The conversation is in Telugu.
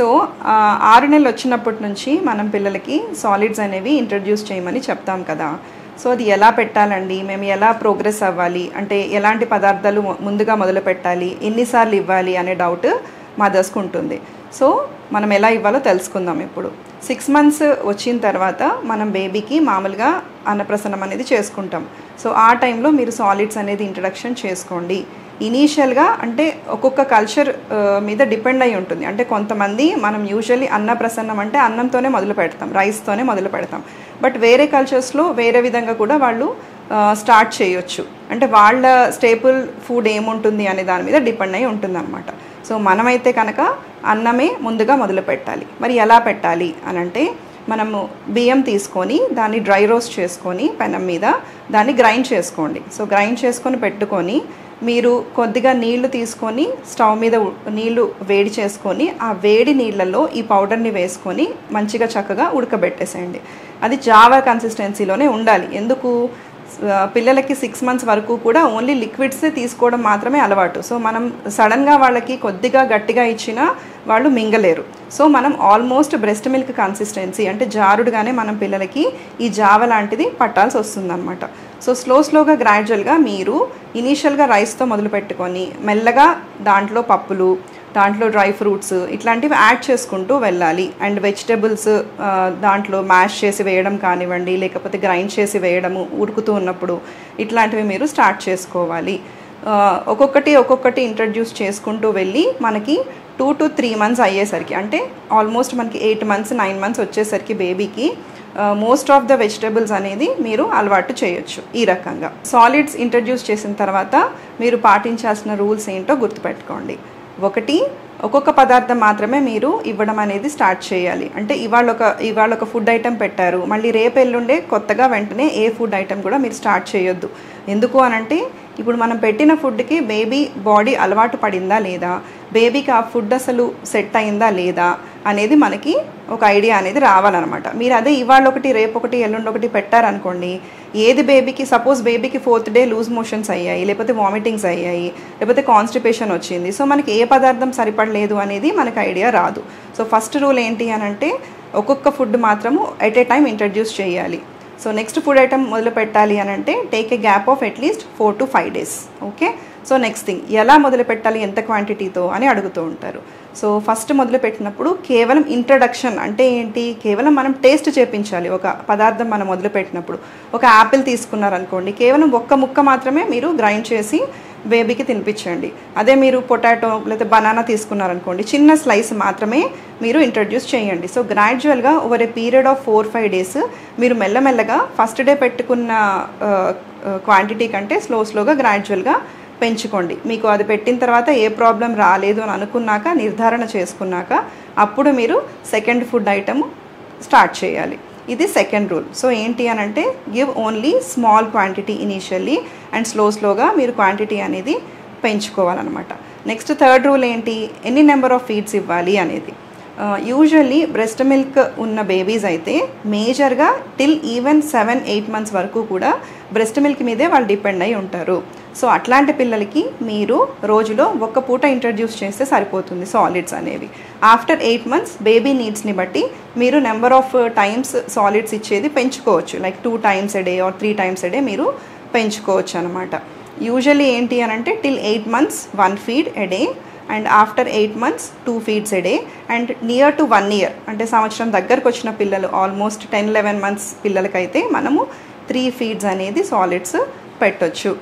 సో 6 నెలలు వచ్చినప్పటి నుంచి మనం పిల్లలకి సాలిడ్స్ అనేవి ఇంట్రడ్యూస్ చేయమని చెప్తాం కదా. సో అది ఎలా పెట్టాలండి, మేము ఎలా ప్రోగ్రెస్ అవ్వాలి, అంటే ఎలాంటి పదార్థాలు ముందుగా మొదలు పెట్టాలి, ఎన్నిసార్లు ఇవ్వాలి అనే డౌట్ మదర్స్కి ఉంటుంది. సో మనం ఎలా ఇవ్వాలో తెలుసుకుందాం. ఇప్పుడు 6 months వచ్చిన తర్వాత మనం బేబీకి మామూలుగా అన్నప్రసన్నం అనేది చేసుకుంటాం. సో ఆ టైంలో మీరు సాలిడ్స్ అనేది ఇంట్రడక్షన్ చేసుకోండి. ఇనీషియల్గా అంటే ఒక్కొక్క కల్చర్ మీద డిపెండ్ అయి ఉంటుంది. అంటే కొంతమంది మనం యూజువల్లీ అన్నప్రసన్నం అంటే అన్నంతోనే మొదలు పెడతాం, రైస్తోనే మొదలు పెడతాం. బట్ వేరే కల్చర్స్లో వేరే విధంగా కూడా వాళ్ళు స్టార్ట్ చేయొచ్చు. అంటే వాళ్ళ స్టేపుల్ ఫుడ్ ఏముంటుంది అనే దాని మీద డిపెండ్ అయి ఉంటుంది అనమాట. సో మనమైతే కనుక అన్నమే ముందుగా మొదలు పెట్టాలి. మరి ఎలా పెట్టాలి అని అంటే, మనము బియ్యం తీసుకొని దాన్ని డ్రై రోస్ట్ చేసుకొని పెనం మీద దాన్ని గ్రైండ్ చేసుకోండి. సో గ్రైండ్ చేసుకొని పెట్టుకొని మీరు కొద్దిగా నీళ్లు తీసుకొని స్టవ్ మీద నీళ్లు వేడి చేసుకొని ఆ వేడి నీళ్ళల్లో ఈ పౌడర్ని వేసుకొని మంచిగా చక్కగా ఉడకబెట్టేసేయండి. అది జావా కన్సిస్టెన్సీలోనే ఉండాలి. ఎందుకు, పిల్లలకి 6 months వరకు కూడా ఓన్లీ లిక్విడ్సే తీసుకోవడం మాత్రమే అలవాటు. సో మనం సడన్గా వాళ్ళకి కొద్దిగా గట్టిగా ఇచ్చినా వాళ్ళు మింగలేరు. సో మనం ఆల్మోస్ట్ బ్రెస్ట్ మిల్క్ కన్సిస్టెన్సీ అంటే జారుడుగానే మనం పిల్లలకి ఈ జావ లాంటిది పట్టాల్సి వస్తుందన్నమాట. సో స్లోగా గ్రాడ్యువల్గా మీరు ఇనీషియల్గా రైస్తో మొదలు పెట్టుకొని మెల్లగా దాంట్లో పప్పులు, దాంట్లో డ్రై ఫ్రూట్స్ ఇట్లాంటివి యాడ్ చేసుకుంటూ వెళ్ళాలి. అండ్ వెజిటబుల్స్ దాంట్లో మ్యాష్ చేసి వేయడం కానివ్వండి, లేకపోతే గ్రైండ్ చేసి వేయడము ఉడుకుతూ ఉన్నప్పుడు ఇట్లాంటివి మీరు స్టార్ట్ చేసుకోవాలి. ఒక్కొక్కటి ఇంట్రడ్యూస్ చేసుకుంటూ వెళ్ళి మనకి 2 to 3 months అయ్యేసరికి, అంటే ఆల్మోస్ట్ మనకి 8 months 9 months వచ్చేసరికి బేబీకి మోస్ట్ ఆఫ్ ద వెజిటబుల్స్ అనేది మీరు అలవాటు చేయొచ్చు. ఈ రకంగా సాలిడ్స్ ఇంట్రడ్యూస్ చేసిన తర్వాత మీరు పాటించాల్సిన రూల్స్ ఏంటో గుర్తుపెట్టుకోండి. ఒకటి, ఒక్కొక్క పదార్థం మాత్రమే మీరు ఇవ్వడం అనేది స్టార్ట్ చేయాలి. అంటే ఇవాళ ఒక ఫుడ్ ఐటెం పెట్టారు, మళ్ళీ రేపు ఎల్లుండే కొత్తగా వెంటనే ఏ ఫుడ్ ఐటెం కూడా మీరు స్టార్ట్ చేయొద్దు. ఎందుకు అనంటే, ఇప్పుడు మనం పెట్టిన ఫుడ్కి బేబీ బాడీ అలవాటు పడిందా లేదా, బేబీకి ఆ ఫుడ్ అసలు సెట్ అయిందా లేదా అనేది మనకి ఒక ఐడియా అనేది రావాలన్నమాట. మీరు అదే ఇవాళ ఒకటి రేపు ఒకటి ఎల్లుండి ఒకటి పెట్టారనుకోండి, ఏది బేబీకి, సపోజ్ బేబీకి 4th day లూజ్ మోషన్స్ అయ్యాయి, లేకపోతే వామిటింగ్స్ అయ్యాయి, లేకపోతే కాన్స్టిపేషన్ వచ్చింది, సో మనకి ఏ పదార్థం సరిపడలేదు అనేది మనకు ఐడియా రాదు. సో ఫస్ట్ రూల్ ఏంటి అని అంటే, ఒక్కొక్క ఫుడ్ మాత్రము ఎట్ ఏ టైం ఇంట్రడ్యూస్ చేయాలి. సో నెక్స్ట్ ఫుడ్ ఐటమ్ మొదలు పెట్టాలి అని అంటే take a gap of at least 4 to 5 days. Okay. So next thing, ఎలా మొదలు పెట్టాలి, ఎంత క్వాంటిటీతో అని అడుగుతూ ఉంటారు. సో ఫస్ట్ మొదలు పెట్టినప్పుడు కేవలం ఇంట్రడక్షన్ అంటే ఏంటి, కేవలం మనం టేస్ట్ చేపించాలి. ఒక పదార్థం మనం మొదలు పెట్టినప్పుడు ఒక యాపిల్ తీసుకున్నారనుకోండి, కేవలం ఒక్క ముక్క మాత్రమే మీరు గ్రైండ్ చేసి బేబీకి తినిపించండి. అదే మీరు పొటాటో లేదా బనానా తీసుకున్నారనుకోండి, చిన్న స్లైస్ మాత్రమే మీరు ఇంట్రడ్యూస్ చేయండి. సో గ్రాడ్యువల్గా over a period of 4-5 days మీరు మెల్లమెల్లగా ఫస్ట్ డే పెట్టుకున్న క్వాంటిటీ కంటే స్లోగా గ్రాడ్యువల్గా పెంచుకోండి. మీకు అది పెట్టిన తర్వాత ఏ ప్రాబ్లం రాలేదు అని అనుకున్నాక, నిర్ధారణ చేసుకున్నాక అప్పుడు మీరు సెకండ్ ఫుడ్ ఐటమ్ స్టార్ట్ చేయాలి. ఇది సెకండ్ రూల్. సో ఏంటి అని అంటే, give only small quantity initially and స్లోగా మీరు క్వాంటిటీ అనేది పెంచుకోవాలన్నమాట. నెక్స్ట్ థర్డ్ రూల్ ఏంటి, ఎన్ని నెంబర్ ఆఫ్ ఫీడ్స్ ఇవ్వాలి అనేది. యూజువల్లీ బ్రెస్ట్ మిల్క్ ఉన్న బేబీస్ అయితే మేజర్గా టిల్ ఈవెన్ 7-8 months వరకు కూడా బ్రెస్ట్ మిల్క్ మీదే వాళ్ళు డిపెండ్ అయి ఉంటారు. సో అట్లాంటి పిల్లలకి మీరు రోజులో ఒక్క పూట ఇంట్రడ్యూస్ చేస్తే సరిపోతుంది సాలిడ్స్ అనేవి. ఆఫ్టర్ 8 months బేబీ నీడ్స్ని బట్టి మీరు నెంబర్ ఆఫ్ టైమ్స్ సాలిడ్స్ ఇచ్చేది పెంచుకోవచ్చు. Like 2 times a day or 3 times a day మీరు పెంచుకోవచ్చు అనమాట. యూజువల్లీ ఏంటి అని అంటే, till 8 months 1 feed a day and after 8 months 2 feeds a day and near to 1 year అంటే సంవత్సరం దగ్గరకు వచ్చిన పిల్లలు, ఆల్మోస్ట్ 10-11 months పిల్లలకైతే మనము 3 feeds అనేది సాలిడ్స్ పెట్టొచ్చు.